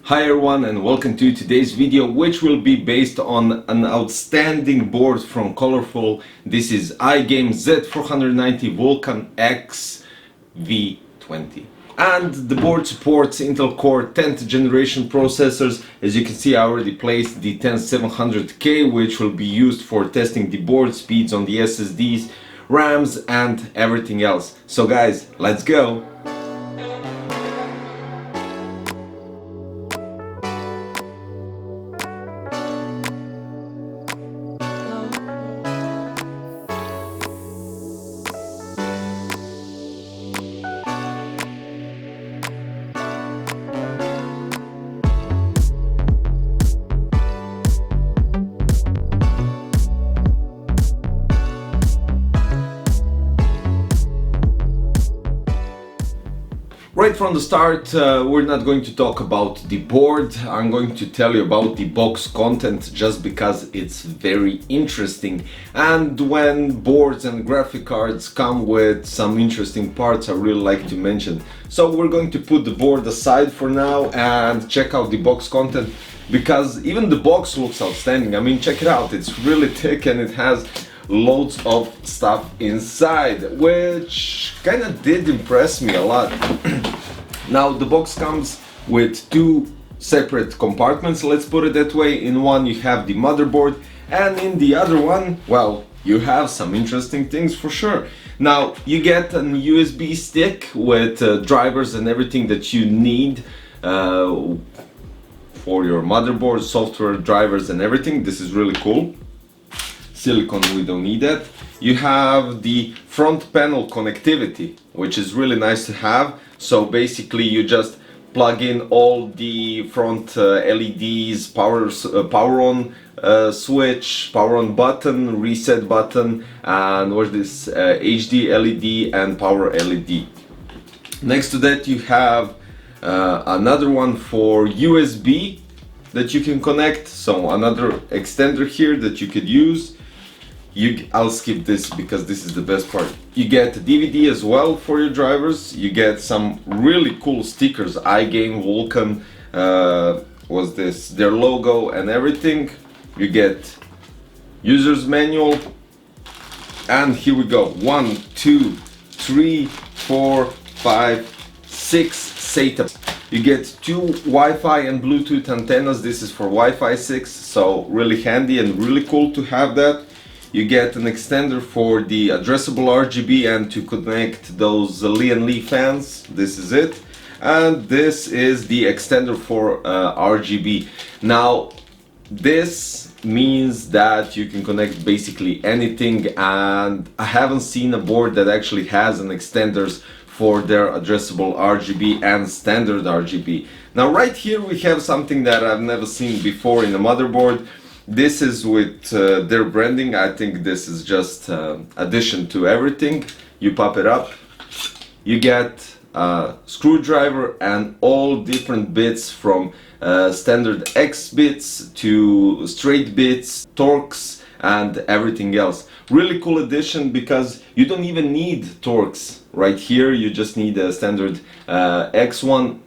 Hi everyone and welcome to today's video, which will be based on an outstanding board from Colorful. This is iGame Z490 VULCAN X V20. And the board supports Intel Core 10th generation processors. As you can see, I already placed the 10700K, which will be used for testing the board speeds on the SSDs, RAMs and everything else. So guys, let's go! Right from the start, we're not going to talk about the board. I'm going to tell you about the box content just because it's very interesting. And when boards and graphic cards come with some interesting parts, I really like to mention. So we're going to put the board aside for now and check out the box content, because even the box looks outstanding. I mean, check it out, it's really thick and it has loads of stuff inside, which kind of did impress me a lot. Now the box comes with two separate compartments, let's put it that way. In one you have the motherboard, and in the other one, well, you have some interesting things for sure. Now you get an USB stick with drivers and everything that you need for your motherboard, software, drivers and everything. This is really cool. Silicon, we don't need that. You have the front panel connectivity, which is really nice to have. So basically you just plug in all the front LEDs, power on switch, power on button, reset button, and what's this, HD LED and power LED. Next to that you have another one for USB that you can connect, so another extender here that you could use. I'll skip this because this is the best part. You get a DVD as well for your drivers. You get some really cool stickers, iGame, Vulcan, was this, their logo and everything. You get user's manual, and here we go. 1, 2, 3, 4, 5, 6 setups. You get two Wi-Fi and Bluetooth antennas. This is for Wi-Fi 6, so really handy and really cool to have that. You get an extender for the addressable RGB and to connect those Lee fans. This is it. And this is the extender for RGB. Now, this means that you can connect basically anything, and I haven't seen a board that actually has an extenders for their addressable RGB and standard RGB. Now right here we have something that I've never seen before in a motherboard. This is with their branding. I think this is just addition to everything. You pop it up, you get a screwdriver and all different bits, from standard X bits to straight bits, Torx and everything else. Really cool addition, because you don't even need Torx right here. You just need a standard X1,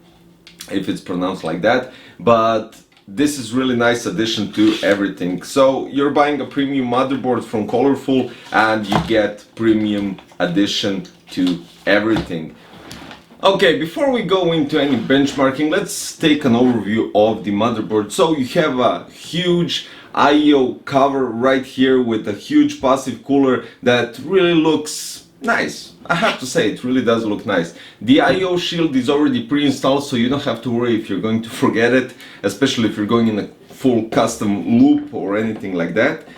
if it's pronounced like that. But this is really nice addition to everything. So you're buying a premium motherboard from Colorful and you get premium addition to everything. Okay, before we go into any benchmarking, let's take an overview of the motherboard. So you have a huge I/O cover right here with a huge passive cooler that really looks nice. I have to say, it really does look nice. The I/O shield is already pre-installed, so you don't have to worry if you're going to forget it, especially if you're going in a full custom loop or anything like that.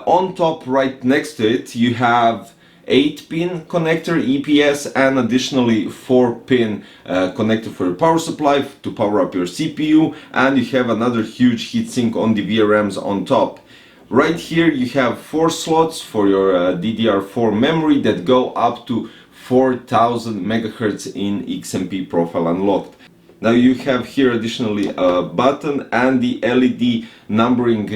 On top, right next to it, you have 8-pin connector EPS and additionally 4-pin connector for your power supply to power up your CPU, and you have another huge heatsink on the VRMs on top. Right here you have 4 slots for your DDR4 memory that go up to 4000 MHz in XMP profile unlocked. Now you have here additionally a button and the LED numbering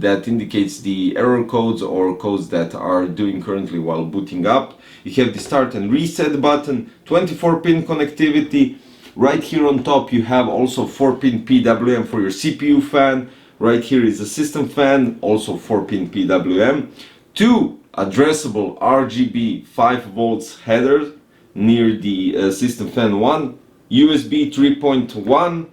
that indicates the error codes or codes that are doing currently while booting up. You have the start and reset button, 24-pin connectivity, Right here on top you have also 4-pin PWM for your CPU fan. Right here is a system fan, also 4-pin PWM. Two addressable RGB 5 volts headers near the system fan one. USB 3.1,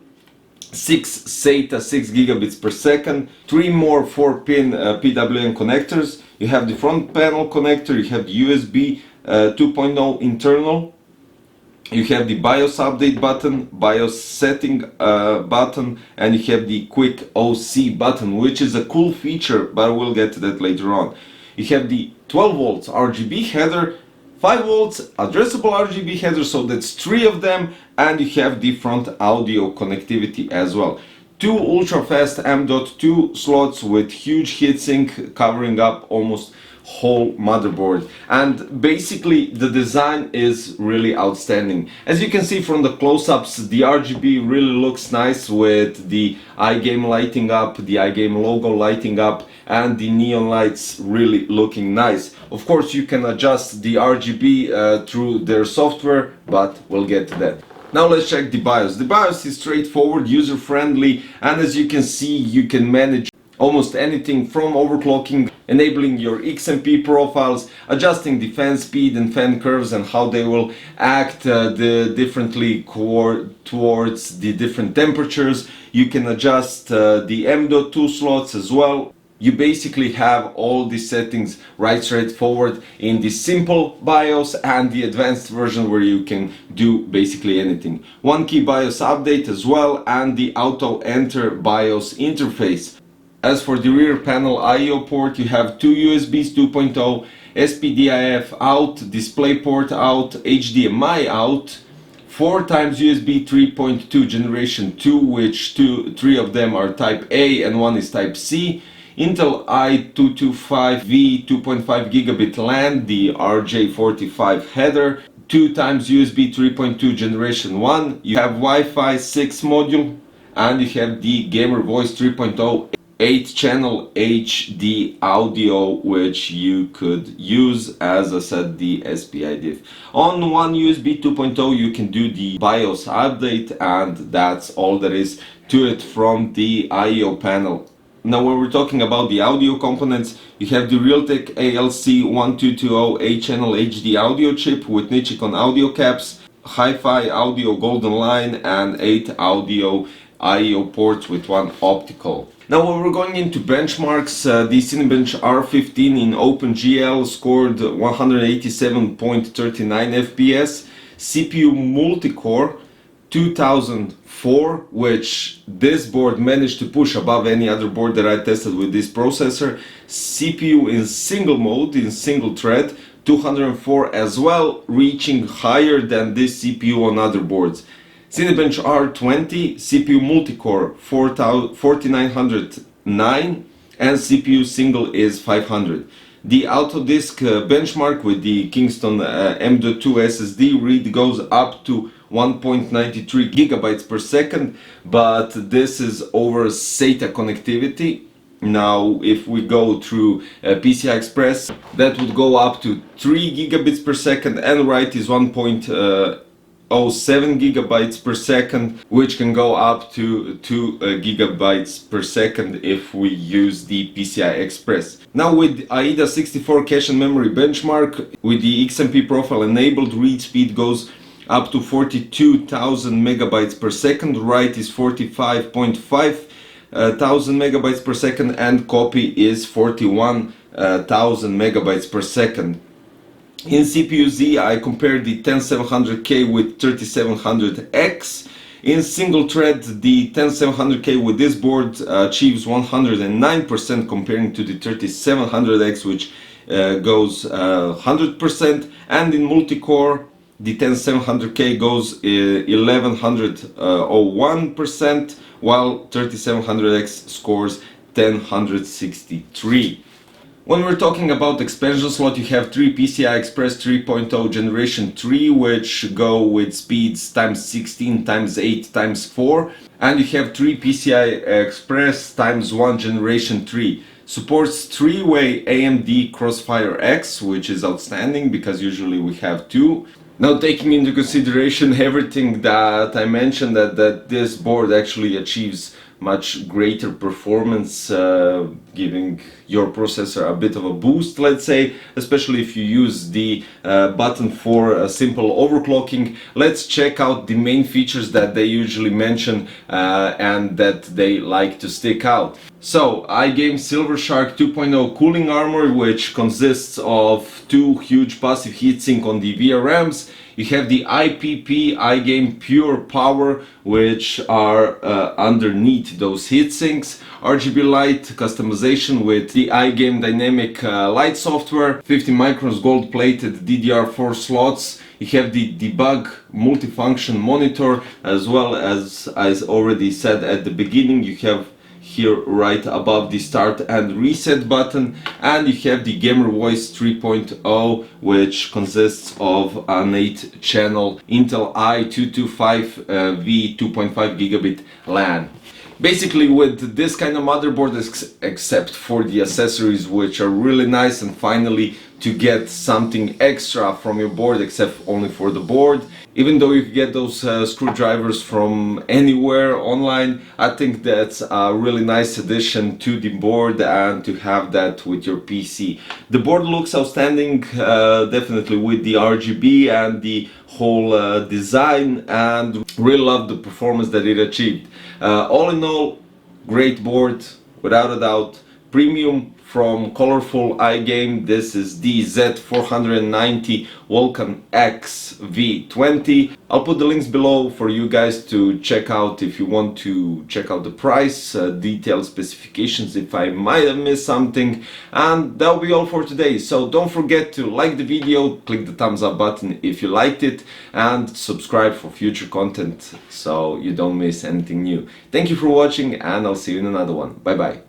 6 SATA 6 gigabits per second, 3 more 4-pin PWM connectors. You have the front panel connector, you have the USB 2.0 internal, you have the BIOS update button, BIOS setting button, and you have the quick OC button, which is a cool feature, but we'll get to that later on. You have the 12 volts RGB header, 5 volts addressable RGB header, so that's 3 of them, and you have the front audio connectivity as well. 2 ultra fast M.2 slots with huge heatsink covering up almost whole motherboard, and basically the design is really outstanding. As you can see from the close-ups, the RGB really looks nice with the iGame lighting up, the iGame logo lighting up, and the neon lights really looking nice. Of course you can adjust the RGB through their software, but we'll get to that. Now let's check the BIOS. The BIOS is straightforward, user-friendly, and as you can see, you can manage almost anything from overclocking, enabling your XMP profiles, adjusting the fan speed and fan curves and how they will act differently towards the different temperatures. You can adjust the M.2 slots as well. You basically have all the settings right straightforward in the simple BIOS and the advanced version where you can do basically anything. One key BIOS update as well, and the auto enter BIOS interface. As for the rear panel I/O port, you have 2 USBs 2.0, SPDIF out, DisplayPort out, HDMI out, 4 times USB 3.2 generation 2, which 3 of them are type A and 1 is type C. Intel i225V 2.5 gigabit LAN, the RJ45 header, 2 times USB 3.2 generation 1. You have Wi-Fi 6 module, and you have the Gamer Voice 3.0 8-channel HD audio, which you could use, as I said, the SPI diff. On one USB 2.0 you can do the BIOS update, and that's all there is to it from the I/O panel. Now when we're talking about the audio components, you have the Realtek ALC1220 8-channel HD audio chip with Nichicon audio caps, Hi-Fi audio golden line, and 8 audio I/O ports with 1 optical. Now when we're going into benchmarks, the Cinebench R15 in OpenGL scored 187.39 FPS, CPU multi-core 2004, which this board managed to push above any other board that I tested with this processor. CPU in single mode, in single thread, 204 as well, reaching higher than this CPU on other boards. Cinebench R20, CPU multi-core 4909, and CPU single is 500. The Autodisk benchmark with the Kingston M.2 SSD read goes up to 1.93 gigabytes per second, but this is over SATA connectivity. Now if we go through PCI Express, that would go up to 3 gigabits per second, and write is 1.07 gigabytes per second, which can go up to 2 gigabytes per second if we use the PCI Express. Now with AIDA 64 cache and memory benchmark, with the XMP profile enabled, read speed goes up to 42,000 megabytes per second, write is 45.5 thousand megabytes per second, and copy is 41,000 megabytes per second. In CPU-Z, I compared the 10700K with 3700X. In single thread, the 10700K with this board achieves 109% comparing to the 3700X, which goes 100%, and in multi-core, the 10700K goes 1101%, while 3700X scores 1063. When we're talking about expansion slot, you have 3 PCI Express 3.0 generation 3, which go with speeds times 16 times 8 times 4, and you have 3 PCI Express times 1 generation 3. Supports 3-way AMD Crossfire X, which is outstanding because usually we have 2. Now, taking into consideration everything that I mentioned, that this board actually achieves much greater performance, giving your processor a bit of a boost, let's say, especially if you use the button for simple overclocking. Let's check out the main features that they usually mention and that they like to stick out. So, iGame Silver Shark 2.0 cooling armor, which consists of two huge passive heatsink on the VRMs. You have the IPP iGame Pure Power, which are underneath those heatsinks. RGB light customization with the iGame dynamic light software. 50 microns gold plated DDR4 slots. You have the debug multifunction monitor, as well as I already said at the beginning, you have here right above the start and reset button, and you have the Gamer Voice 3.0, which consists of an 8-channel Intel i225V 2.5 gigabit LAN. Basically, with this kind of motherboard, except for the accessories, which are really nice, and finally to get something extra from your board except only for the board. Even though you can get those screwdrivers from anywhere online, I think that's a really nice addition to the board, and to have that with your PC. The board looks outstanding, definitely with the RGB and the whole design, and really love the performance that it achieved. All in all, great board, without a doubt. Premium from colorful iGame. This is the Z490 VULCAN X V20. I'll put the links below for you guys to check out if you want to check out the price, detailed specifications if I might have missed something. And that'll be all for today. So don't forget to like the video, click the thumbs up button if you liked it, and subscribe for future content so you don't miss anything new. Thank you for watching, and I'll see you in another one. Bye bye.